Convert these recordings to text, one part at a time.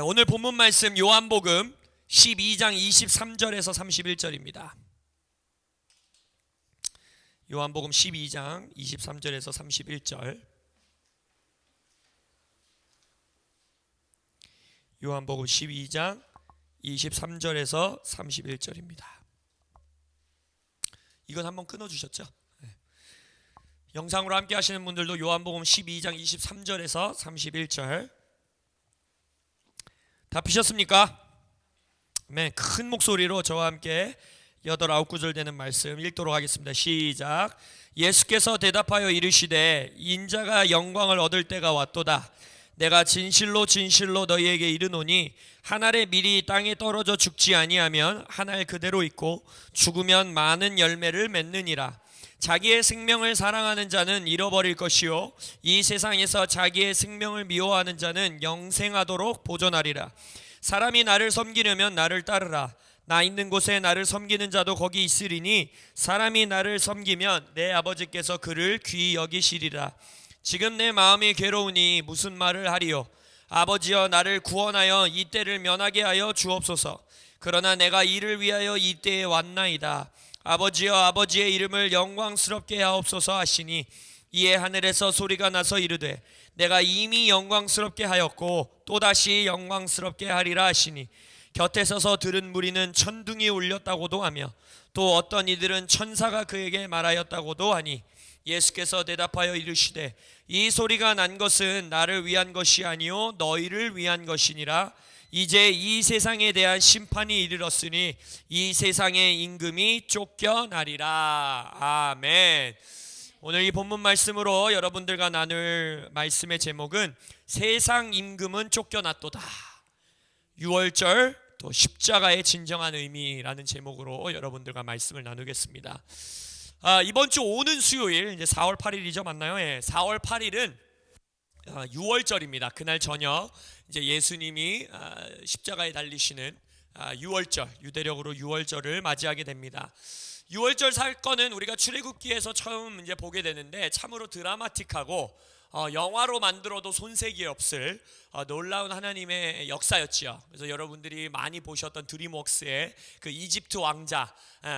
오늘 본문 말씀 요한복음 12장 23절에서 31절입니다. 요한복음 12장 23절에서 31절. 요한복음 12장 23절에서 31절입니다. 이건 한번 끊어주셨죠? 영상으로 함께 하시는 분들도 요한복음 12장 23절에서 31절 다 피셨습니까? 네, 큰 목소리로 저와 함께 8, 9구절 되는 말씀 읽도록 하겠습니다. 시작. 예수께서 대답하여 이르시되 인자가 영광을 얻을 때가 왔도다. 내가 진실로 진실로 너희에게 이르노니 한 알의 밀이 땅에 떨어져 죽지 아니하면 한 알 그대로 있고 죽으면 많은 열매를 맺느니라. 자기의 생명을 사랑하는 자는 잃어버릴 것이요 이 세상에서 자기의 생명을 미워하는 자는 영생하도록 보존하리라. 사람이 나를 섬기려면 나를 따르라. 나 있는 곳에 나를 섬기는 자도 거기 있으리니 사람이 나를 섬기면 내 아버지께서 그를 귀히 여기시리라. 지금 내 마음이 괴로우니 무슨 말을 하리요. 아버지여 나를 구원하여 이 때를 면하게 하여 주옵소서. 그러나 내가 이를 위하여 이 때에 왔나이다. 아버지여 아버지의 이름을 영광스럽게 하옵소서 하시니 이에 하늘에서 소리가 나서 이르되 내가 이미 영광스럽게 하였고 또다시 영광스럽게 하리라 하시니 곁에 서서 들은 무리는 천둥이 울렸다고도 하며 또 어떤 이들은 천사가 그에게 말하였다고도 하니 예수께서 대답하여 이르시되 이 소리가 난 것은 나를 위한 것이 아니요 너희를 위한 것이니라. 이제 이 세상에 대한 심판이 이르렀으니 이 세상의 임금이 쫓겨나리라. 아멘. 오늘 이 본문 말씀으로 여러분들과 나눌 말씀의 제목은 세상 임금은 쫓겨났도다. 6월절 또 십자가의 진정한 의미라는 제목으로 여러분들과 말씀을 나누겠습니다. 이번 주 오는 수요일 이제 4월 8일이죠, 맞나요? 예, 4월 8일은 6월절입니다. 그날 저녁 이제 예수님이 십자가에 달리시는 6월절, 유대력으로 6월절을 맞이하게 됩니다. 6월절 사건은 우리가 출애굽기에서 처음 이제 보게 되는데 참으로 드라마틱하고 영화로 만들어도 손색이 없을 놀라운 하나님의 역사였지요. 그래서 여러분들이 많이 보셨던 드림웍스의 그 이집트 왕자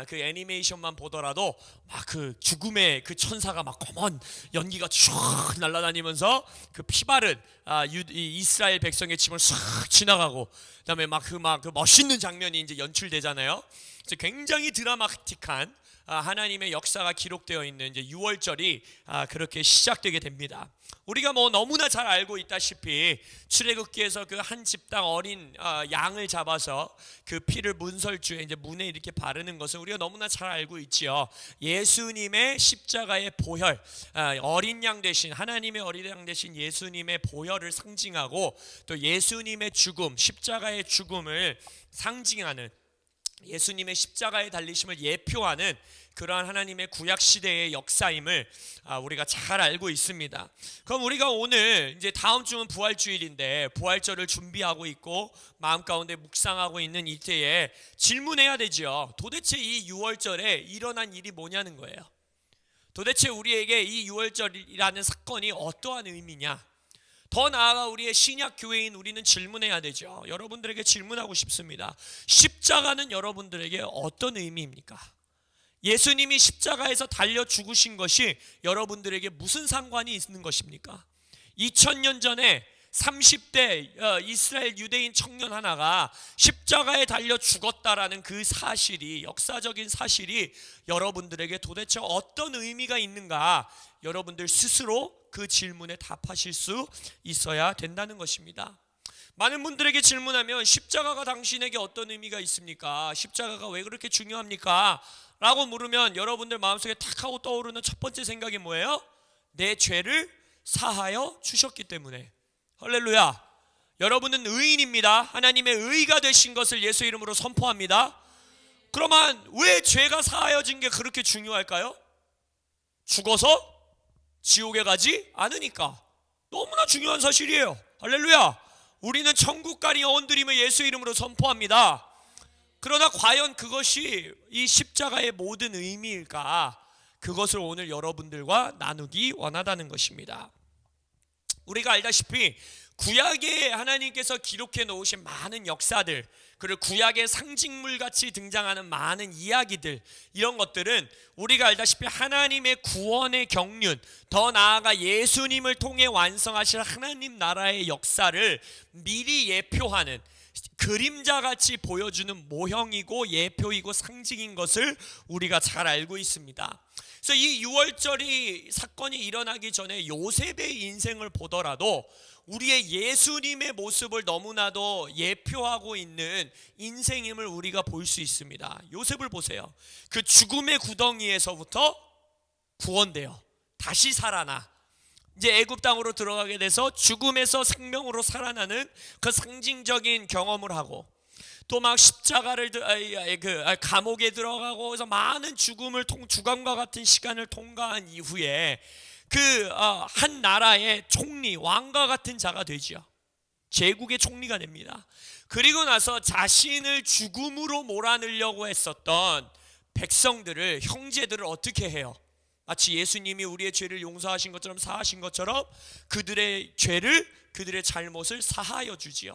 그 애니메이션만 보더라도 막 그 죽음의 그 천사가 막 검은 연기가 쭉 날아다니면서 그 피바른 이스라엘 백성의 집을 싹 지나가고 그다음에 그 멋있는 장면이 이제 연출되잖아요. 그래서 굉장히 드라마틱한 하나님의 역사가 기록되어 있는 이제 6월절이 그렇게 시작되게 됩니다. 우리가 뭐 너무나 잘 알고 있다시피 출애굽기에서 그 한 집당 어린 양을 잡아서 그 피를 문설주에 이제 문에 이렇게 바르는 것은 우리가 너무나 잘 알고 있지요. 예수님의 십자가의 보혈, 어린 양 대신 하나님의 어린 양 대신 예수님의 보혈을 상징하고 또 예수님의 죽음, 십자가의 죽음을 상징하는 예수님의 십자가에 달리심을 예표하는 그러한 하나님의 구약시대의 역사임을 우리가 잘 알고 있습니다. 그럼 우리가 오늘 이제 다음 주는 부활주일인데 부활절을 준비하고 있고 마음 가운데 묵상하고 있는 이때에 질문해야 되죠. 도대체 이 6월절에 일어난 일이 뭐냐는 거예요. 도대체 우리에게 이 6월절이라는 사건이 어떠한 의미냐. 더 나아가 우리의 신약 교회인 우리는 질문해야 되죠. 여러분들에게 질문하고 싶습니다. 십자가는 여러분들에게 어떤 의미입니까? 예수님이 십자가에서 달려 죽으신 것이 여러분들에게 무슨 상관이 있는 것입니까? 2000년 전에 30대 이스라엘 유대인 청년 하나가 십자가에 달려 죽었다라는 그 사실이, 역사적인 사실이 여러분들에게 도대체 어떤 의미가 있는가, 여러분들 스스로 그 질문에 답하실 수 있어야 된다는 것입니다. 많은 분들에게 질문하면 십자가가 당신에게 어떤 의미가 있습니까? 십자가가 왜 그렇게 중요합니까? 라고 물으면 여러분들 마음속에 탁 하고 떠오르는 첫 번째 생각이 뭐예요? 내 죄를 사하여 주셨기 때문에. 할렐루야. 여러분은 의인입니다. 하나님의 의가 되신 것을 예수 이름으로 선포합니다. 그러면 왜 죄가 사하여진 게 그렇게 중요할까요? 죽어서 지옥에 가지 않으니까. 너무나 중요한 사실이에요. 할렐루야. 우리는 천국 가리 영혼들임을 예수 이름으로 선포합니다. 그러나 과연 그것이 이 십자가의 모든 의미일까? 그것을 오늘 여러분들과 나누기 원하다는 것입니다. 우리가 알다시피 구약에 하나님께서 기록해 놓으신 많은 역사들, 그리고 구약의 상징물 같이 등장하는 많은 이야기들, 이런 것들은 우리가 알다시피 하나님의 구원의 경륜, 더 나아가 예수님을 통해 완성하실 하나님 나라의 역사를 미리 예표하는, 그림자같이 보여주는 모형이고 예표이고 상징인 것을 우리가 잘 알고 있습니다. 그래서 이 유월절이 사건이 일어나기 전에 요셉의 인생을 보더라도 우리의 예수님의 모습을 너무나도 예표하고 있는 인생임을 우리가 볼 수 있습니다. 요셉을 보세요. 그 죽음의 구덩이에서부터 구원돼요. 다시 살아나 이제 애굽 땅으로 들어가게 돼서 죽음에서 생명으로 살아나는 그 상징적인 경험을 하고, 또 막 십자가를 감옥에 들어가고, 그래서 많은 주감과 같은 시간을 통과한 이후에 한 나라의 총리, 왕과 같은 자가 되죠. 제국의 총리가 됩니다. 그리고 나서 자신을 죽음으로 몰아넣으려고 했었던 백성들을, 형제들을 어떻게 해요? 마치 예수님이 우리의 죄를 용서하신 것처럼, 사하신 것처럼 그들의 죄를, 그들의 잘못을 사하여 주지요.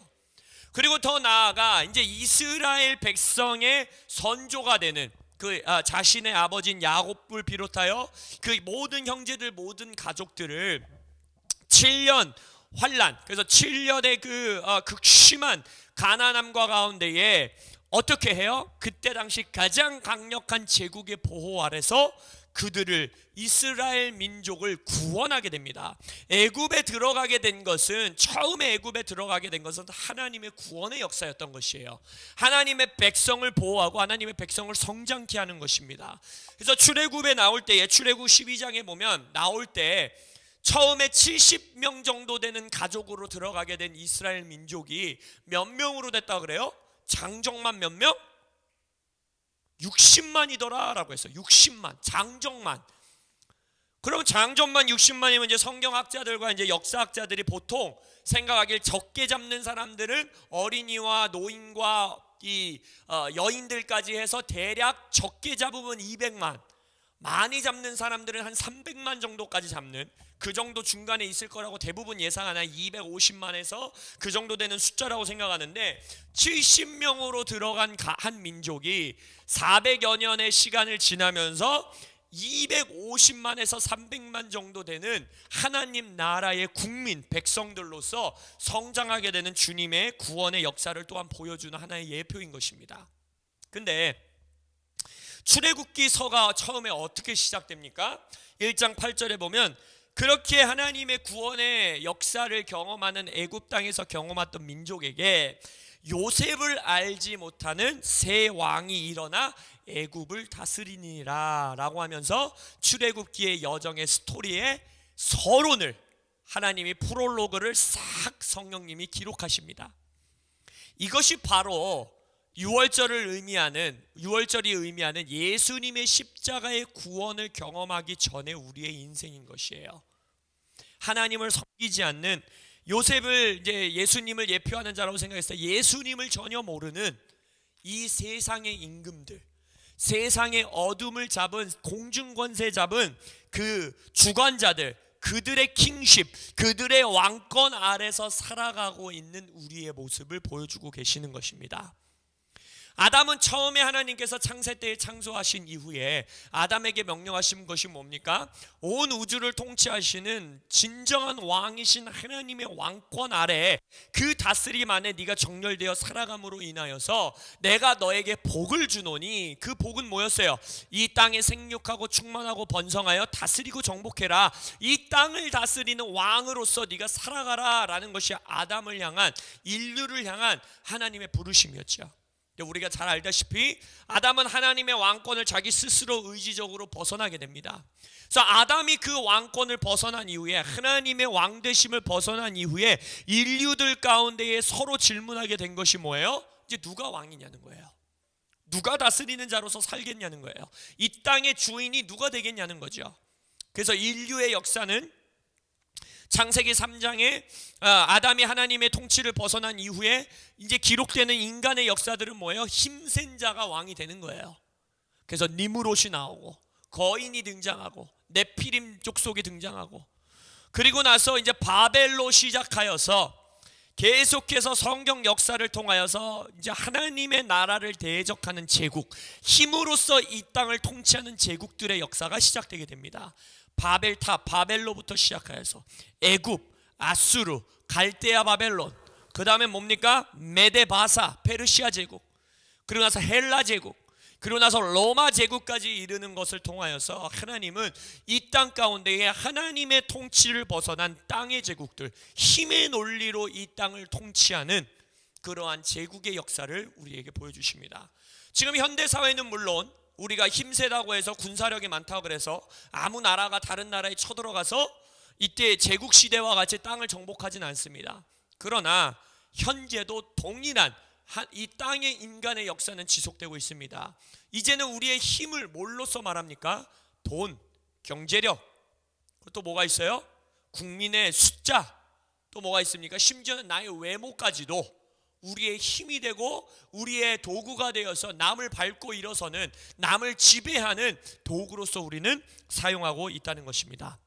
그리고 더 나아가 이제 이스라엘 백성의 선조가 되는 자신의 아버지인 야곱을 비롯하여 그 모든 형제들, 모든 가족들을 7년 환란, 그래서 7년의 극심한 가난함과 가운데에 어떻게 해요? 그때 당시 가장 강력한 제국의 보호 아래서 그들을, 이스라엘 민족을 구원하게 됩니다. 애굽에 들어가게 된 것은, 처음에 애굽에 들어가게 된 것은 하나님의 구원의 역사였던 것이에요. 하나님의 백성을 보호하고 하나님의 백성을 성장케 하는 것입니다. 그래서 출애굽에 나올 때에, 출애굽 12장에 보면 나올 때 처음에 70명 정도 되는 가족으로 들어가게 된 이스라엘 민족이 몇 명으로 됐다 그래요? 장정만 몇 명? 60만이더라 라고 했어요. 60만, 장정만. 그럼 장정만 60만이면 이제 성경학자들과 이제 역사학자들이 보통 생각하길, 적게 잡는 사람들은 어린이와 노인과 여인들까지 해서 대략 적게 잡으면 200만, 많이 잡는 사람들은 한 300만 정도까지 잡는, 그 정도 중간에 있을 거라고 대부분 예상하나 250만에서 그 정도 되는 숫자라고 생각하는데, 70명으로 들어간 한 민족이 400여 년의 시간을 지나면서 250만에서 300만 정도 되는 하나님 나라의 국민, 백성들로서 성장하게 되는 주님의 구원의 역사를 또한 보여주는 하나의 예표인 것입니다. 근데 출애굽기서가 처음에 어떻게 시작됩니까? 1장 8절에 보면, 그렇게 하나님의 구원의 역사를 경험하는 애굽 땅에서 경험했던 민족에게 요셉을 알지 못하는 새 왕이 일어나 애굽을 다스리니라 라고 하면서 출애굽기의 여정의 스토리의 서론을, 하나님이 프롤로그를 싹 성령님이 기록하십니다. 이것이 바로 유월절이 의미하는 예수님의 십자가의 구원을 경험하기 전에 우리의 인생인 것이에요. 하나님을 섬기지 않는, 요셉을 이제 예수님을 예표하는 자라고 생각했어요. 예수님을 전혀 모르는 이 세상의 임금들, 세상의 어둠을 잡은, 공중권세 잡은 그 주관자들, 그들의 킹십, 그들의 왕권 아래서 살아가고 있는 우리의 모습을 보여주고 계시는 것입니다. 아담은 처음에 하나님께서 창세 때에 창조하신 이후에 아담에게 명령하신 것이 뭡니까? 온 우주를 통치하시는 진정한 왕이신 하나님의 왕권 아래, 그 다스림 안에 네가 정렬되어 살아감으로 인하여서 내가 너에게 복을 주노니, 그 복은 뭐였어요? 이 땅에 생육하고 충만하고 번성하여 다스리고 정복해라, 이 땅을 다스리는 왕으로서 네가 살아가라 라는 것이 아담을 향한, 인류를 향한 하나님의 부르심이었죠. 우리가 잘 알다시피 아담은 하나님의 왕권을 자기 스스로 의지적으로 벗어나게 됩니다. 그래서 아담이 그 왕권을 벗어난 이후에, 하나님의 왕되심을 벗어난 이후에 인류들 가운데에 서로 질문하게 된 것이 뭐예요? 이제 누가 왕이냐는 거예요. 누가 다스리는 자로서 살겠냐는 거예요. 이 땅의 주인이 누가 되겠냐는 거죠. 그래서 인류의 역사는 창세기 3장에 아담이 하나님의 통치를 벗어난 이후에 이제 기록되는 인간의 역사들은 뭐예요? 힘센 자가 왕이 되는 거예요. 그래서 니므롯이 나오고, 거인이 등장하고, 네피림 족속이 등장하고, 그리고 나서 이제 바벨로 시작하여서 계속해서 성경 역사를 통하여서 이제 하나님의 나라를 대적하는 제국, 힘으로써 이 땅을 통치하는 제국들의 역사가 시작되게 됩니다. 바벨탑, 바벨로부터 시작하여서 애굽, 아수르, 갈대아 바벨론, 그 다음에 뭡니까? 메데바사, 페르시아 제국, 그리고 나서 헬라 제국, 그리고 나서 로마 제국까지 이르는 것을 통하여서 하나님은 이 땅 가운데에 하나님의 통치를 벗어난 땅의 제국들, 힘의 논리로 이 땅을 통치하는 그러한 제국의 역사를 우리에게 보여주십니다. 지금 현대사회는 물론 우리가 힘세다고 해서 군사력이 많다고 그래서 아무 나라가 다른 나라에 쳐들어가서 이때 제국시대와 같이 땅을 정복하진 않습니다. 그러나 현재도 동일한 이 땅의 인간의 역사는 지속되고 있습니다. 이제는 우리의 힘을 뭘로써 말합니까? 돈, 경제력, 또 뭐가 있어요? 국민의 숫자, 또 뭐가 있습니까? 심지어는 나의 외모까지도 우리의 힘이 되고 우리의 도구가 되어서 남을 밟고 일어서는, 남을 지배하는 도구로서 우리는 사용하고 있다는 것입니다.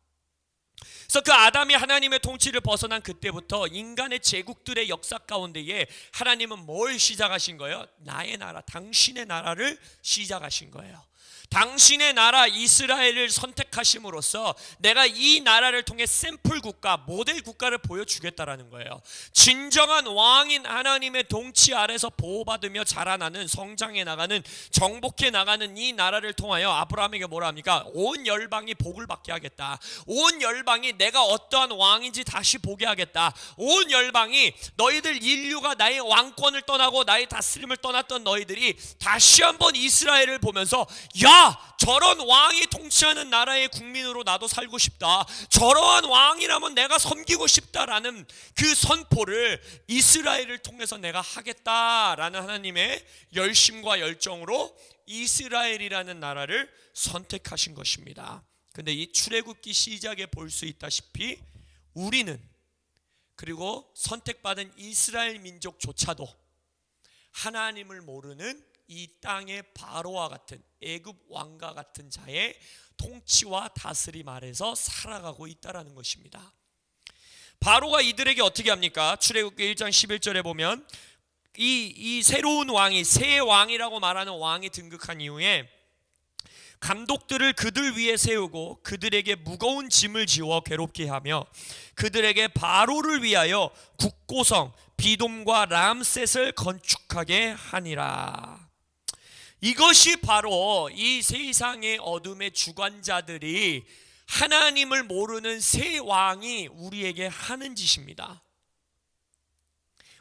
그래서 그 아담이 하나님의 통치를 벗어난 그때부터 인간의 제국들의 역사 가운데에 하나님은 뭘 시작하신 거예요? 나의 나라, 당신의 나라를 시작하신 거예요. 당신의 나라 이스라엘을 선택하심으로써 내가 이 나라를 통해 샘플 국가, 모델 국가를 보여주겠다라는 거예요. 진정한 왕인 하나님의 통치 아래서 보호받으며 자라나는, 성장해 나가는, 정복해 나가는 이 나라를 통하여 아브라함에게 뭐라 합니까? 온 열방이 복을 받게 하겠다. 온 열방이 내가 어떠한 왕인지 다시 보게 하겠다. 온 열방이, 너희들 인류가 나의 왕권을 떠나고 나의 다스림을 떠났던 너희들이 다시 한번 이스라엘을 보면서, 야, 저런 왕이 통치하는 나라의 국민으로 나도 살고 싶다, 저러한 왕이라면 내가 섬기고 싶다라는 그 선포를 이스라엘을 통해서 내가 하겠다라는 하나님의 열심과 열정으로 이스라엘이라는 나라를 선택하신 것입니다. 근데 이 출애굽기 시작에 볼 수 있다시피 우리는, 그리고 선택받은 이스라엘 민족조차도 하나님을 모르는 이 땅의 바로와 같은, 애굽 왕과 같은 자의 통치와 다스림 아래서 살아가고 있다라는 것입니다. 바로가 이들에게 어떻게 합니까? 출애굽기 1장 11절에 보면 이 새로운 왕이, 새 왕이라고 말하는 왕이 등극한 이후에 감독들을 그들 위에 세우고 그들에게 무거운 짐을 지워 괴롭게 하며 그들에게 바로를 위하여 국고성 비돔과 람셋을 건축하게 하니라. 이것이 바로 이 세상의 어둠의 주관자들이 하나님을 모르는 새 왕이 우리에게 하는 짓입니다.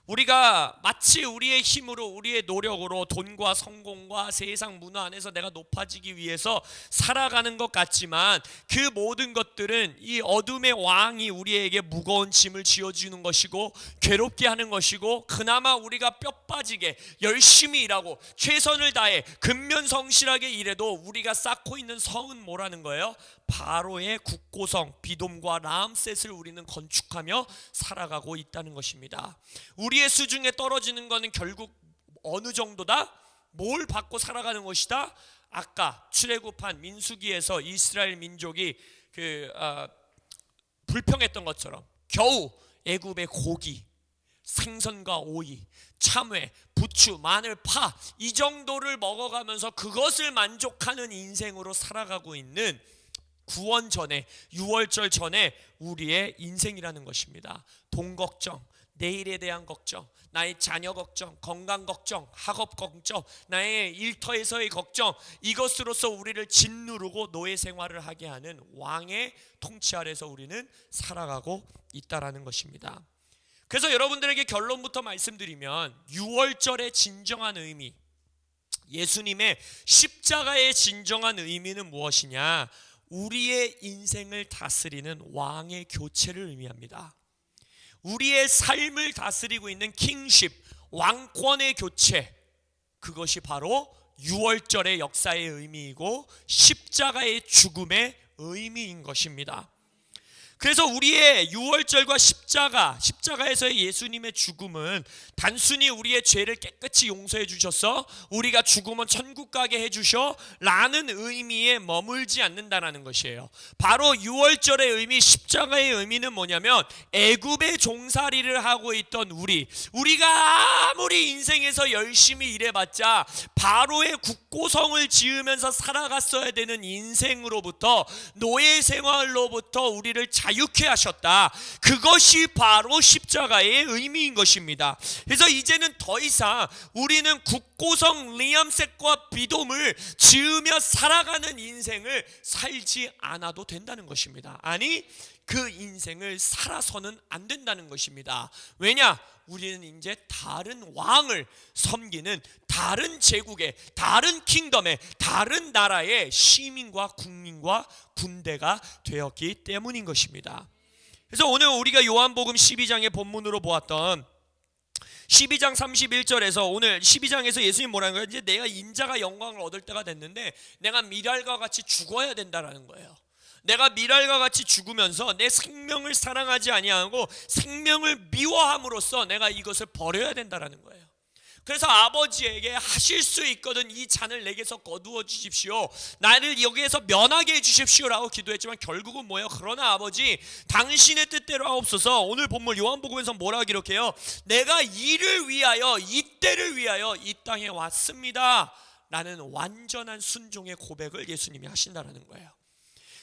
우리가 마치 우리의 힘으로, 우리의 노력으로, 돈과 성공과 세상 문화 안에서 내가 높아지기 위해서 살아가는 것 같지만 그 모든 것들은 이 어둠의 왕이 우리에게 무거운 짐을 지어주는 것이고 괴롭게 하는 것이고, 그나마 우리가 뼈 빠지게 열심히 일하고 최선을 다해 근면성실하게 일해도 우리가 쌓고 있는 성은 뭐라는 거예요? 바로의 국고성 비돔과 람셋을 우리는 건축하며 살아가고 있다는 것입니다. 우리의 수중에 떨어지는 것은 결국 어느 정도다? 뭘 받고 살아가는 것이다? 아까 출애굽한 민수기에서 이스라엘 민족이 불평했던 것처럼 겨우 애굽의 고기, 생선과 오이, 참외, 부추, 마늘, 파, 이 정도를 먹어가면서 그것을 만족하는 인생으로 살아가고 있는 구원 전에, 유월절 전에 우리의 인생이라는 것입니다. 돈 걱정, 내일에 대한 걱정, 나의 자녀 걱정, 건강 걱정, 학업 걱정, 나의 일터에서의 걱정, 이것으로서 우리를 짓누르고 노예 생활을 하게 하는 왕의 통치 아래서 우리는 살아가고 있다라는 것입니다. 그래서 여러분들에게 결론부터 말씀드리면 유월절의 진정한 의미, 예수님의 십자가의 진정한 의미는 무엇이냐? 우리의 인생을 다스리는 왕의 교체를 의미합니다. 우리의 삶을 다스리고 있는 킹십, 왕권의 교체, 그것이 바로 유월절의 역사의 의미이고 십자가의 죽음의 의미인 것입니다. 그래서 우리의 유월절과 십자가에서의 예수님의 죽음은 단순히 우리의 죄를 깨끗이 용서해 주셔서 우리가 죽으면 천국 가게 해주셔 라는 의미에 머물지 않는다는 것이에요. 바로 유월절의 의미, 십자가의 의미는 뭐냐면 애굽의 종살이를 하고 있던 우리가 아무리 인생에서 열심히 일해봤자 바로의 국고성을 지으면서 살아갔어야 되는 인생으로부터, 노예 생활로부터 우리를 자유케 하셨다. 그것이 바로 십자가의 의미인 것입니다. 그래서 이제는 더 이상 우리는 국고성 리암셋과 비돔을 지으며 살아가는 인생을 살지 않아도 된다는 것입니다. 아니, 그 인생을 살아서는 안 된다는 것입니다. 왜냐? 우리는 이제 다른 왕을 섬기는, 다른 제국의, 다른 킹덤의, 다른 나라의 시민과 국민과 군대가 되었기 때문인 것입니다. 그래서 오늘 우리가 요한복음 12장의 본문으로 보았던 12장 31절에서, 오늘 12장에서 예수님 뭐라는 거예요? 이제 내가 인자가 영광을 얻을 때가 됐는데 내가 미랄과 같이 죽어야 된다라는 거예요. 내가 미랄과 같이 죽으면서 내 생명을 사랑하지 아니하고 생명을 미워함으로써 내가 이것을 버려야 된다라는 거예요. 그래서 아버지에게 하실 수 있거든 이 잔을 내게서 거두어 주십시오, 나를 여기에서 면하게 해주십시오 라고 기도했지만 결국은 뭐예요? 그러나 아버지, 당신의 뜻대로 하옵소서. 오늘 본문 요한복음에서 뭐라고 기록해요? 내가 이를 위하여, 이 때를 위하여 이 땅에 왔습니다 라는 완전한 순종의 고백을 예수님이 하신다라는 거예요.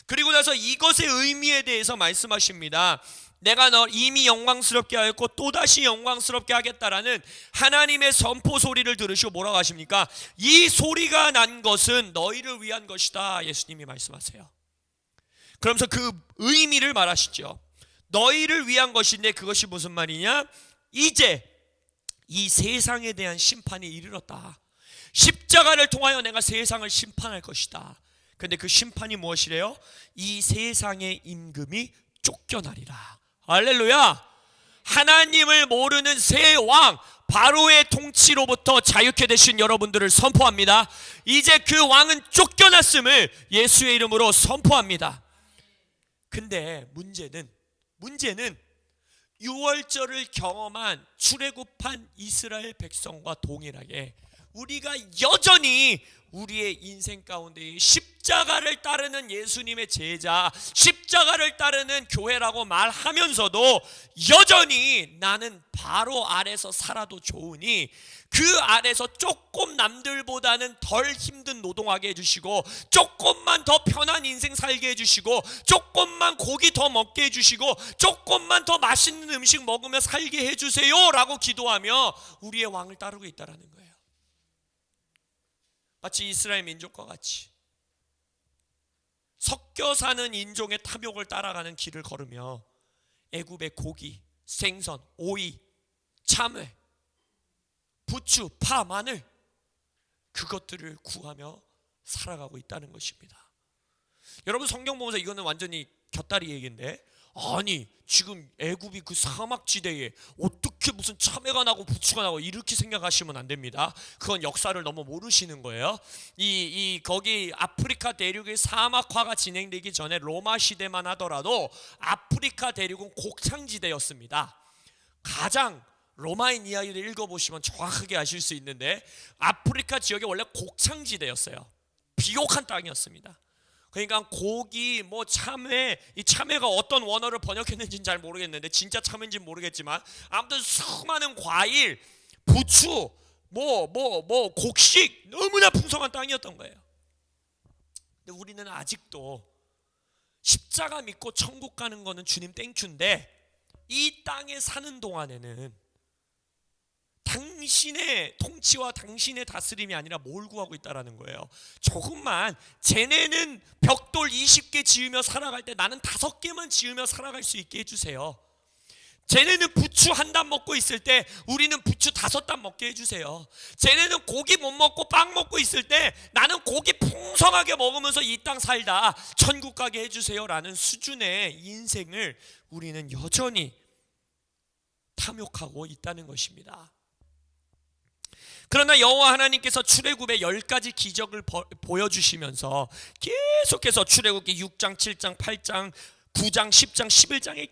그리고 나서 이것의 의미에 대해서 말씀하십니다. 내가 너 이미 영광스럽게 하였고 또다시 영광스럽게 하겠다라는 하나님의 선포 소리를 들으시고 뭐라고 하십니까? 이 소리가 난 것은 너희를 위한 것이다, 예수님이 말씀하세요. 그러면서 그 의미를 말하시죠. 너희를 위한 것인데 그것이 무슨 말이냐? 이제 이 세상에 대한 심판이 이르렀다. 십자가를 통하여 내가 세상을 심판할 것이다. 근데 그 심판이 무엇이래요? 이 세상의 임금이 쫓겨나리라. 할렐루야. 하나님을 모르는 새 왕 바로의 통치로부터 자유케 되신 여러분들을 선포합니다. 이제 그 왕은 쫓겨났음을 예수의 이름으로 선포합니다. 근데 문제는 유월절을 경험한 출애굽한 이스라엘 백성과 동일하게 우리가 여전히 우리의 인생 가운데 십자가를 따르는 예수님의 제자, 십자가를 따르는 교회라고 말하면서도 여전히 나는 바로 아래서 살아도 좋으니 그 아래서 조금 남들보다는 덜 힘든 노동하게 해주시고, 조금만 더 편한 인생 살게 해주시고, 조금만 고기 더 먹게 해주시고, 조금만 더 맛있는 음식 먹으며 살게 해주세요 라고 기도하며 우리의 왕을 따르고 있다는 거예요. 마치 이스라엘 민족과 같이 섞여 사는 인종의 탐욕을 따라가는 길을 걸으며 애굽의 고기, 생선, 오이, 참외, 부추, 파, 마늘, 그것들을 구하며 살아가고 있다는 것입니다. 여러분, 성경 보면서 이거는 완전히 곁다리 얘기인데, 아니 지금 애굽이 그 사막지대에 어떻게 무슨 참외가 나고 부추가 나고 이렇게 생각하시면 안 됩니다. 그건 역사를 너무 모르시는 거예요. 거기 아프리카 대륙의 사막화가 진행되기 전에 로마 시대만 하더라도 아프리카 대륙은 곡창지대였습니다. 가장 로마인 이야기를 읽어보시면 정확하게 아실 수 있는데, 아프리카 지역이 원래 곡창지대였어요. 비옥한 땅이었습니다. 그러니까 고기, 뭐 참외, 이 참외가 어떤 원어를 번역했는지는 잘 모르겠는데, 진짜 참외인지는 모르겠지만 아무튼 수많은 과일, 부추, 곡식, 너무나 풍성한 땅이었던 거예요. 근데 우리는 아직도 십자가 믿고 천국 가는 거는 주님 땡큐인데, 이 땅에 사는 동안에는 당신의 통치와 당신의 다스림이 아니라 뭘 구하고 있다라는 거예요. 조금만, 쟤네는 벽돌 20개 지으며 살아갈 때 나는 5개만 지으며 살아갈 수 있게 해주세요. 쟤네는 부추 한 단 먹고 있을 때 우리는 부추 5단 먹게 해주세요. 쟤네는 고기 못 먹고 빵 먹고 있을 때 나는 고기 풍성하게 먹으면서 이 땅 살다 천국 가게 해주세요 라는 수준의 인생을 우리는 여전히 탐욕하고 있다는 것입니다. 그러나 여호와 하나님께서 출애굽의 10가지 기적을 보여주시면서 계속해서 출애굽기 6장, 7장, 8장, 9장, 10장, 11장에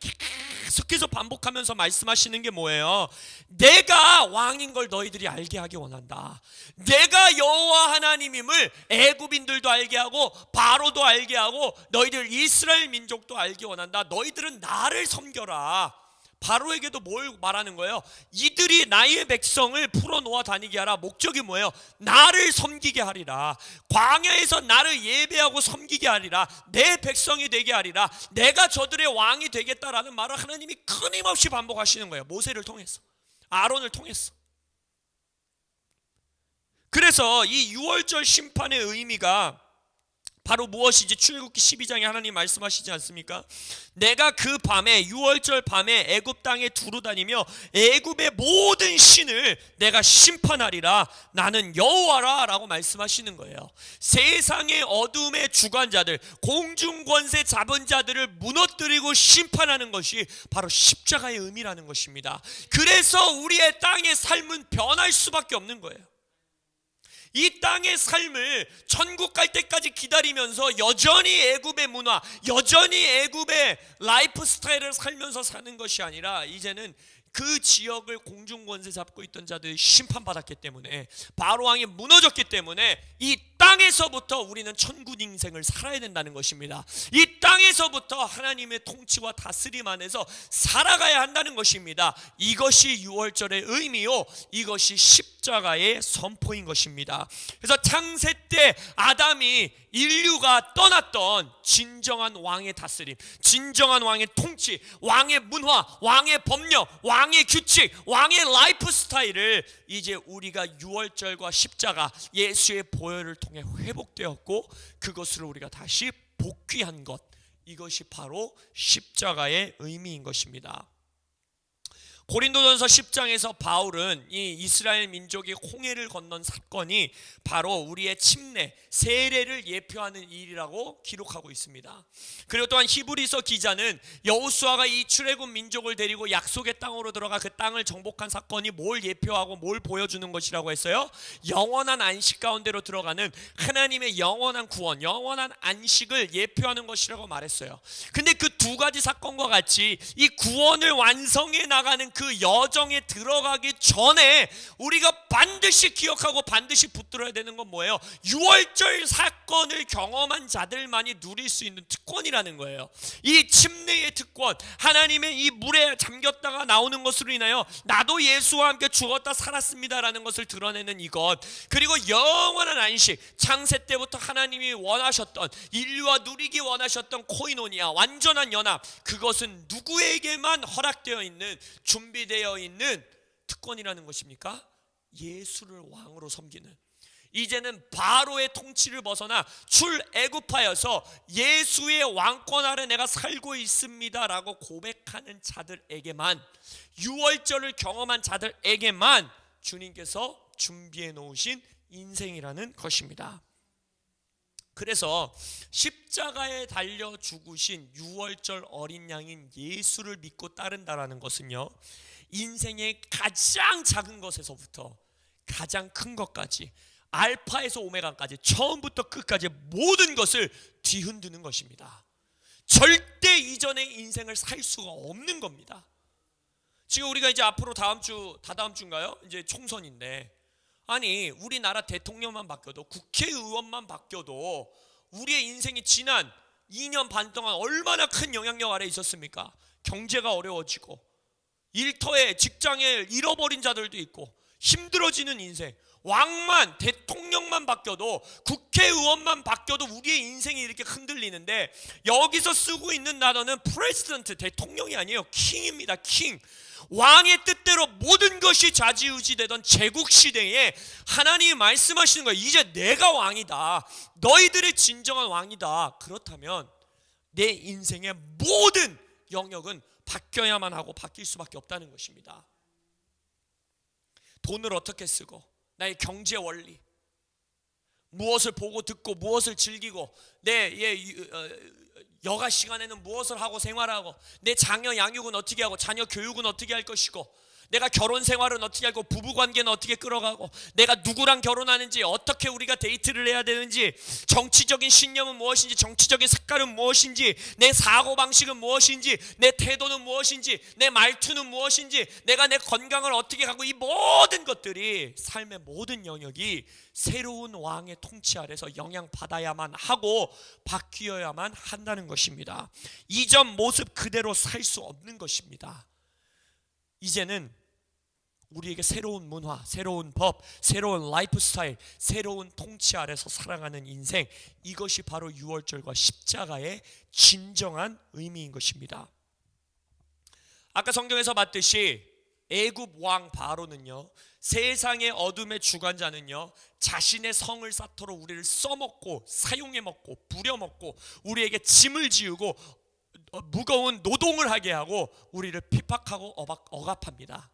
계속해서 반복하면서 말씀하시는 게 뭐예요? 내가 왕인 걸 너희들이 알게 하기 원한다. 내가 여호와 하나님임을 애굽인들도 알게 하고 바로도 알게 하고 너희들 이스라엘 민족도 알게 원한다. 너희들은 나를 섬겨라. 바로에게도 뭘 말하는 거예요? 이들이 나의 백성을 풀어놓아 다니게 하라. 목적이 뭐예요? 나를 섬기게 하리라. 광야에서 나를 예배하고 섬기게 하리라. 내 백성이 되게 하리라. 내가 저들의 왕이 되겠다라는 말을 하나님이 끊임없이 반복하시는 거예요. 모세를 통해서, 아론을 통해서. 그래서 이 유월절 심판의 의미가 바로 무엇이지? 출애굽기 12장에 하나님 말씀하시지 않습니까? 내가 그 밤에, 유월절 밤에 애굽 땅에 두루 다니며 애굽의 모든 신을 내가 심판하리라. 나는 여호와라 라고 말씀하시는 거예요. 세상의 어둠의 주관자들, 공중권세 잡은 자들을 무너뜨리고 심판하는 것이 바로 십자가의 의미라는 것입니다. 그래서 우리의 땅의 삶은 변할 수밖에 없는 거예요. 이 땅의 삶을 천국 갈 때까지 기다리면서 여전히 애굽의 문화, 여전히 애굽의 라이프 스타일을 살면서 사는 것이 아니라 이제는 그 지역을 공중권세 잡고 있던 자들이 심판받았기 때문에, 바로 왕이 무너졌기 때문에 이 땅에서부터 우리는 천국 인생을 살아야 된다는 것입니다. 이 땅에서부터 하나님의 통치와 다스림 안에서 살아가야 한다는 것입니다. 이것이 유월절의 의미요, 이것이 십자가의 선포인 것입니다. 그래서 창세 때 아담이 인류가 떠났던 진정한 왕의 다스림, 진정한 왕의 통치, 왕의 문화, 왕의 법령, 왕의 규칙, 왕의 라이프 스타일을 이제 우리가 유월절과 십자가, 예수의 보혈을 통해 회복되었고 그것을 우리가 다시 복귀한 것, 이것이 바로 십자가의 의미인 것입니다. 고린도전서 10장에서 바울은 이 이스라엘 민족이 홍해를 건넌 사건이 바로 우리의 침례, 세례를 예표하는 일이라고 기록하고 있습니다. 그리고 또한 히브리서 기자는 여호수아가 이 출애굽 민족을 데리고 약속의 땅으로 들어가 그 땅을 정복한 사건이 뭘 예표하고 뭘 보여주는 것이라고 했어요? 영원한 안식 가운데로 들어가는 하나님의 영원한 구원, 영원한 안식을 예표하는 것이라고 말했어요. 근데 그 두 가지 사건과 같이 이 구원을 완성해 나가는 그 여정에 들어가기 전에 우리가 반드시 기억하고 반드시 붙들어야 되는 건 뭐예요? 유월절 사건을 경험한 자들만이 누릴 수 있는 특권이라는 거예요. 이 침례의 특권, 하나님의 이 물에 잠겼다가 나오는 것으로 인하여 나도 예수와 함께 죽었다 살았습니다라는 것을 드러내는 이것, 그리고 영원한 안식, 창세 때부터 하나님이 원하셨던, 인류와 누리기 원하셨던 코이노니아, 완전한 연합, 그것은 누구에게만 허락되어 있는, 준비되어 있는 특권이라는 것입니까? 예수를 왕으로 섬기는, 이제는 바로의 통치를 벗어나 출애굽하여서 예수의 왕권 아래 내가 살고 있습니다라고 고백하는 자들에게만, 유월절을 경험한 자들에게만 주님께서 준비해 놓으신 인생이라는 것입니다. 그래서 십자가에 달려 죽으신 유월절 어린 양인 예수를 믿고 따른다라는 것은요, 인생의 가장 작은 것에서부터 가장 큰 것까지, 알파에서 오메가까지, 처음부터 끝까지 모든 것을 뒤흔드는 것입니다. 절대 이전의 인생을 살 수가 없는 겁니다. 지금 우리가 이제 앞으로 다다음 주인가요? 이제 총선인데, 아니 우리나라 대통령만 바뀌어도, 국회의원만 바뀌어도 우리의 인생이 지난 2년 반 동안 얼마나 큰 영향력 아래 있었습니까? 경제가 어려워지고 일터에, 직장에 잃어버린 자들도 있고 힘들어지는 인생, 왕만, 대통령만 바뀌어도, 국회의원만 바뀌어도 우리의 인생이 이렇게 흔들리는데, 여기서 쓰고 있는 단어는 프레지던트, 대통령이 아니에요. 킹입니다. 킹. 왕의 뜻대로 모든 것이 좌지우지되던 제국시대에 하나님이 말씀하시는 거예요. 이제 내가 왕이다. 너희들의 진정한 왕이다. 그렇다면 내 인생의 모든 영역은 바뀌어야만 하고 바뀔 수밖에 없다는 것입니다. 돈을 어떻게 쓰고, 나의 경제 원리, 무엇을 보고 듣고 무엇을 즐기고, 내 여가 시간에는 무엇을 하고 생활하고, 내 자녀 양육은 어떻게 하고 자녀 교육은 어떻게 할 것이고, 내가 결혼 생활은 어떻게 하고 부부관계는 어떻게 끌어가고 내가 누구랑 결혼하는지 어떻게 우리가 데이트를 해야 되는지 정치적인 신념은 무엇인지 정치적인 색깔은 무엇인지 내 사고방식은 무엇인지 내 태도는 무엇인지 내 말투는 무엇인지 내가 내 건강을 어떻게 하고 이 모든 것들이 삶의 모든 영역이 새로운 왕의 통치 아래서 영향받아야만 하고 바뀌어야만 한다는 것입니다. 이전 모습 그대로 살 수 없는 것입니다. 이제는 우리에게 새로운 문화, 새로운 법, 새로운 라이프 스타일, 새로운 통치 아래서 살아가는 인생, 이것이 바로 유월절과 십자가의 진정한 의미인 것입니다. 아까 성경에서 봤듯이 애굽 왕 바로는요, 세상의 어둠의 주관자는요, 자신의 성을 쌓도록 우리를 써먹고 사용해먹고 부려먹고 우리에게 짐을 지우고 무거운 노동을 하게 하고 우리를 핍박하고 억압합니다.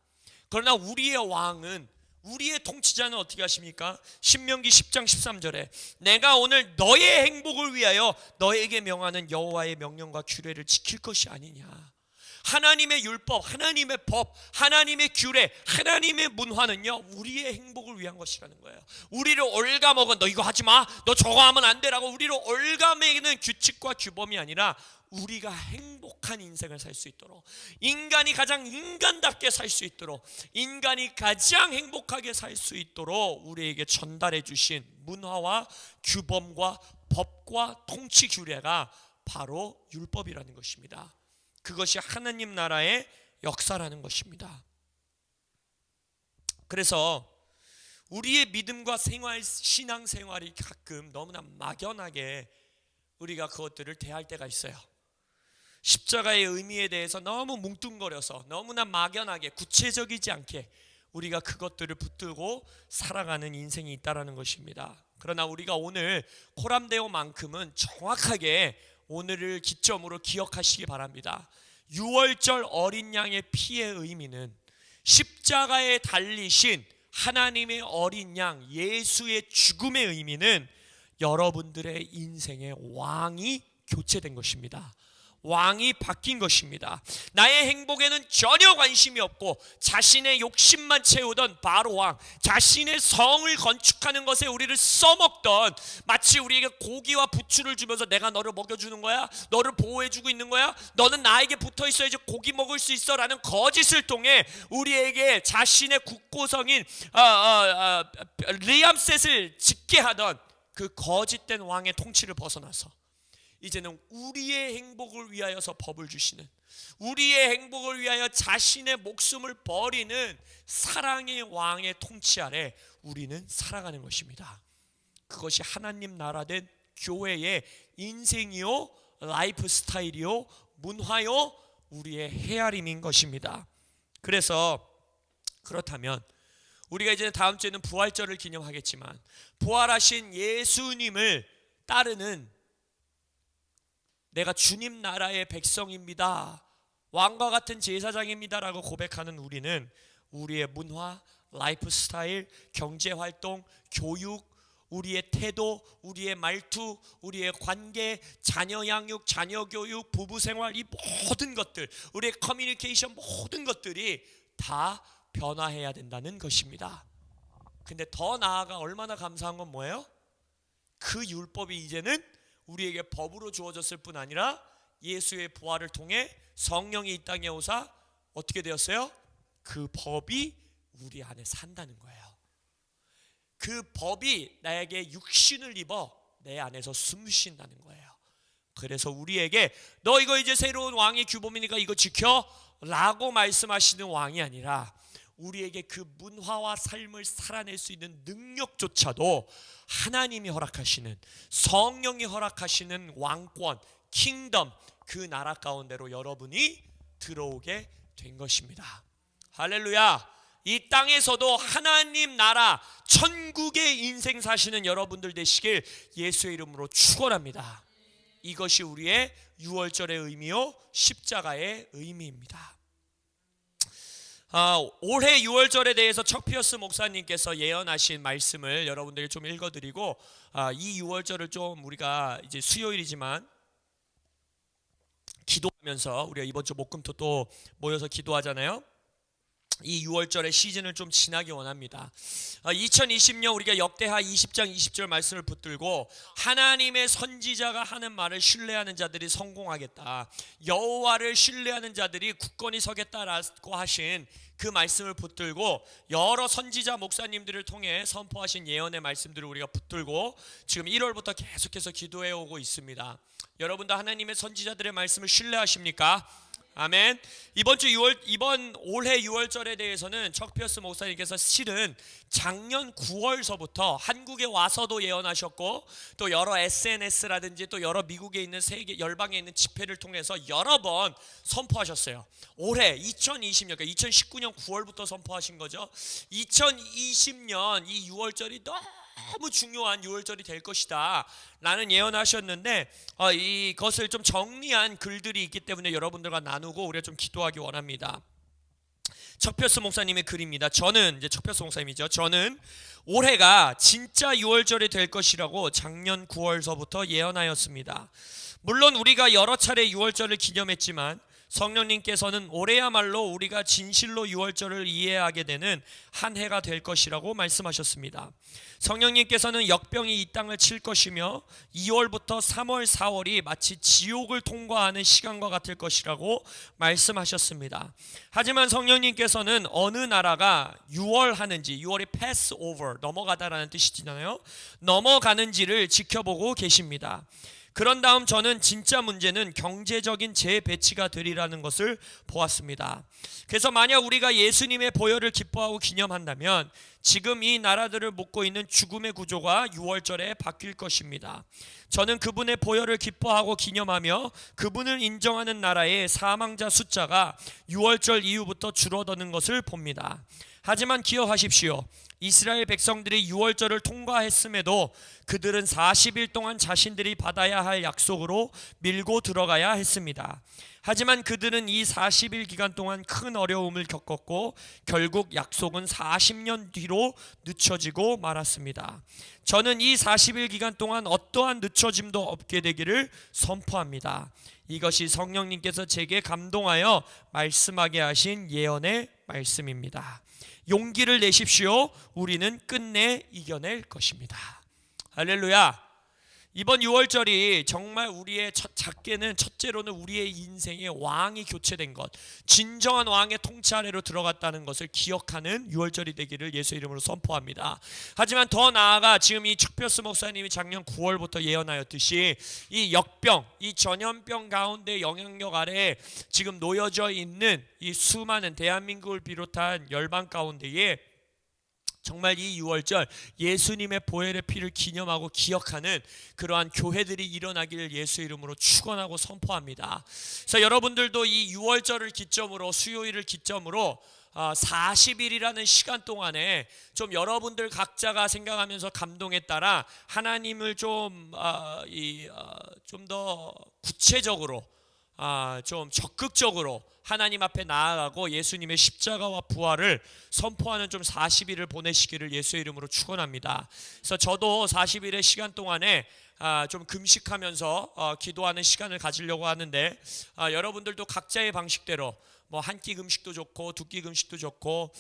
그러나 우리의 왕은, 우리의 통치자는 어떻게 하십니까? 신명기 10장 13절에 내가 오늘 너의 행복을 위하여 너에게 명하는 여호와의 명령과 규례를 지킬 것이 아니냐. 하나님의 율법, 하나님의 법, 하나님의 규례, 하나님의 문화는요, 우리의 행복을 위한 것이라는 거예요. 우리를 올가먹은, 너 이거 하지 마, 너 저거 하면 안 되라고 우리를 올가매는 규칙과 규범이 아니라 우리가 행복한 인생을 살 수 있도록, 인간이 가장 인간답게 살 수 있도록, 인간이 가장 행복하게 살 수 있도록 우리에게 전달해 주신 문화와 규범과 법과 통치 규례가 바로 율법이라는 것입니다. 그것이 하나님 나라의 역사라는 것입니다. 그래서 우리의 믿음과 생활, 신앙생활이 가끔 너무나 막연하게 우리가 그것들을 대할 때가 있어요. 십자가의 의미에 대해서 너무 뭉뚱거려서 너무나 막연하게 구체적이지 않게 우리가 그것들을 붙들고 살아가는 인생이 있다는 것입니다. 그러나 우리가 오늘 코람데오만큼은 정확하게 오늘을 기점으로 기억하시기 바랍니다. 유월절 어린 양의 피의 의미는 십자가에 달리신 하나님의 어린 양 예수의 죽음의 의미는 여러분들의 인생의 왕이 교체된 것입니다. 왕이 바뀐 것입니다. 나의 행복에는 전혀 관심이 없고 자신의 욕심만 채우던 바로 왕, 자신의 성을 건축하는 것에 우리를 써먹던, 마치 우리에게 고기와 부추를 주면서 내가 너를 먹여주는 거야, 너를 보호해주고 있는 거야, 너는 나에게 붙어있어야지 고기 먹을 수 있어 라는 거짓을 통해 우리에게 자신의 국고성인 리암셋을 짓게 하던 그 거짓된 왕의 통치를 벗어나서 이제는 우리의 행복을 위하여서 법을 주시는, 우리의 행복을 위하여 자신의 목숨을 버리는 사랑의 왕의 통치 아래 우리는 살아가는 것입니다. 그것이 하나님 나라된 교회의 인생이요, 라이프 스타일이요, 문화요, 우리의 헤아림인 것입니다. 그래서 그렇다면 우리가 이제 다음 주에는 부활절을 기념하겠지만 부활하신 예수님을 따르는, 내가 주님 나라의 백성입니다, 왕과 같은 제사장입니다 라고 고백하는 우리는 우리의 문화, 라이프 스타일, 경제활동, 교육, 우리의 태도, 우리의 말투, 우리의 관계, 자녀 양육, 자녀 교육, 부부생활, 이 모든 것들, 우리의 커뮤니케이션, 모든 것들이 다 변화해야 된다는 것입니다. 근데 더 나아가 얼마나 감사한 건 뭐예요? 그 율법이 이제는 우리에게 법으로 주어졌을 뿐 아니라 예수의 부활을 통해 성령이 이 땅에 오사 어떻게 되었어요? 그 법이 우리 안에 산다는 거예요. 그 법이 나에게 육신을 입어 내 안에서 숨쉰다는 거예요. 그래서 우리에게 너 이거 이제 새로운 왕의 규범이니까 이거 지켜 라고 말씀하시는 왕이 아니라 우리에게 그 문화와 삶을 살아낼 수 있는 능력조차도 하나님이 허락하시는, 성령이 허락하시는 왕권, 킹덤, 그 나라 가운데로 여러분이 들어오게 된 것입니다. 할렐루야. 이 땅에서도 하나님 나라 천국의 인생 사시는 여러분들 되시길 예수의 이름으로 축원합니다. 이것이 우리의 유월절의 의미요, 십자가의 의미입니다. 올해 유월절에 대해서 척피어스 목사님께서 예언하신 말씀을 여러분들에게 좀 읽어드리고, 이 유월절을 좀 우리가 이제 수요일이지만 기도하면서, 우리가 이번 주 목금토 또 모여서 기도하잖아요. 이 6월절의 시즌을 좀 지나기 원합니다. 2020년 우리가 역대하 20장 20절 말씀을 붙들고 하나님의 선지자가 하는 말을 신뢰하는 자들이 성공하겠다, 여호와를 신뢰하는 자들이 굳건히 서겠다라고 하신 그 말씀을 붙들고 여러 선지자 목사님들을 통해 선포하신 예언의 말씀들을 우리가 붙들고 지금 1월부터 계속해서 기도해 오고 있습니다. 여러분도 하나님의 선지자들의 말씀을 신뢰하십니까? 아멘. 이번 올해 6월절에 대해서는 척 피어스 목사님께서 실은 작년 9월서부터 한국에 와서도 예언하셨고, 또 여러 SNS라든지 또 여러 미국에 있는 세계 열방에 있는 집회를 통해서 여러 번 선포하셨어요. 올해 2020년, 그러니까 2019년 9월부터 선포하신 거죠. 2020년 이 6월절이 너무 중요한 6월절이 될 것이다 라는 예언하셨는데, 이것을 좀 정리한 글들이 있기 때문에 여러분들과 나누고 우리가 좀 기도하기 원합니다. 척표스 목사님의 글입니다. 저는 척표스 목사님이죠. 저는 올해가 진짜 6월절이 될 것이라고 작년 9월서부터 예언하였습니다. 물론 우리가 여러 차례 6월절을 기념했지만 성령님께서는 올해야말로 우리가 진실로 6월절을 이해하게 되는 한 해가 될 것이라고 말씀하셨습니다. 성령님께서는 역병이 이 땅을 칠 것이며 2월부터 3월, 4월이 마치 지옥을 통과하는 시간과 같을 것이라고 말씀하셨습니다. 하지만 성령님께서는 어느 나라가 6월 하는지, 6월이 pass over, 넘어가다라는 뜻이잖아요. 넘어가는지를 지켜보고 계십니다. 그런 다음 저는 진짜 문제는 경제적인 재배치가 되리라는 것을 보았습니다. 그래서 만약 우리가 예수님의 보혈을 기뻐하고 기념한다면 지금 이 나라들을 묶고 있는 죽음의 구조가 6월절에 바뀔 것입니다. 저는 그분의 보혈을 기뻐하고 기념하며 그분을 인정하는 나라의 사망자 숫자가 6월절 이후부터 줄어드는 것을 봅니다. 하지만 기억하십시오. 이스라엘 백성들이 6월절을 통과했음에도 그들은 40일 동안 자신들이 받아야 할 약속으로 밀고 들어가야 했습니다. 하지만 그들은 이 40일 기간 동안 큰 어려움을 겪었고 결국 약속은 40년 뒤로 늦춰지고 말았습니다. 저는 이 40일 기간 동안 어떠한 늦춰짐도 없게 되기를 선포합니다. 이것이 성령님께서 제게 감동하여 말씀하게 하신 예언의 말씀입니다. 용기를 내십시오. 우리는 끝내 이겨낼 것입니다. 할렐루야. 이번 6월절이 정말 우리의 작게는 첫째로는 우리의 인생의 왕이 교체된 것, 진정한 왕의 통치 아래로 들어갔다는 것을 기억하는 6월절이 되기를 예수 이름으로 선포합니다. 하지만 더 나아가 지금 이 척표스 목사님이 작년 9월부터 예언하였듯이 이 역병, 이 전염병 가운데 영향력 아래 지금 놓여져 있는 이 수많은 대한민국을 비롯한 열방 가운데에 정말 이 6월절 예수님의 보혈의 피를 기념하고 기억하는 그러한 교회들이 일어나기를 예수 이름으로 축원하고 선포합니다. 그래서 여러분들도 이 6월절을 기점으로, 수요일을 기점으로 40일이라는 시간 동안에 좀 여러분들 각자가 생각하면서 감동에 따라 하나님을 좀 더 구체적으로, 좀 적극적으로 하나님 앞에 나아가고 예수님의 십자가와 부활을 선포하는 좀 40일을 보내시기를 예수의 이름으로 축원합니다. 그래서 저도 40일의 시간 동안에 좀 금식하면서 기도하는 시간을 가지려고 하는데, 여러분들도 각자의 방식대로 뭐 한 끼 금식도 좋고 두 끼 금식도 좋고,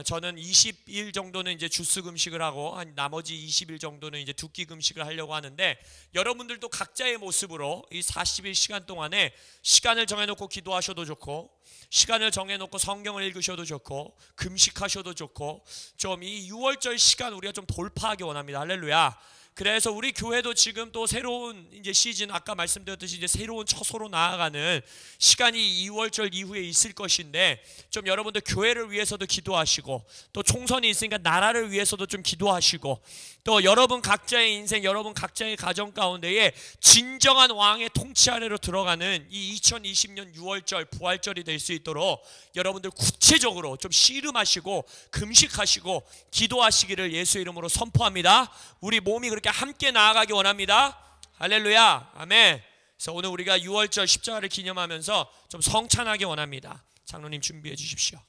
저는 20일 정도는 이제 주스 금식을 하고 나머지 20일 정도는 이제 두 끼 금식을 하려고 하는데, 여러분들도 각자의 모습으로 이 40일 시간 동안에 시간을 정해놓고 기도하셔도 좋고, 시간을 정해놓고 성경을 읽으셔도 좋고, 금식하셔도 좋고, 좀 이 6월절 시간 우리가 좀 돌파하기 원합니다. 할렐루야. 그래서 우리 교회도 지금 또 새로운 이제 시즌, 아까 말씀드렸듯이 이제 새로운 처소로 나아가는 시간이 2월절 이후에 있을 것인데, 좀 여러분들 교회를 위해서도 기도하시고, 또 총선이 있으니까 나라를 위해서도 좀 기도하시고, 또 여러분 각자의 인생, 여러분 각자의 가정 가운데에 진정한 왕의 통치 아래로 들어가는 이 2020년 6월절 부활절이 될 수 있도록 여러분들 구체적으로 좀 씨름하시고 금식하시고 기도하시기를 예수 이름으로 선포합니다. 우리 몸이 그렇게 함께 나아가기 원합니다. 할렐루야. 아멘. 그래서 오늘 우리가 6월절 십자가를 기념하면서 좀 성찬하기 원합니다. 장로님 준비해 주십시오.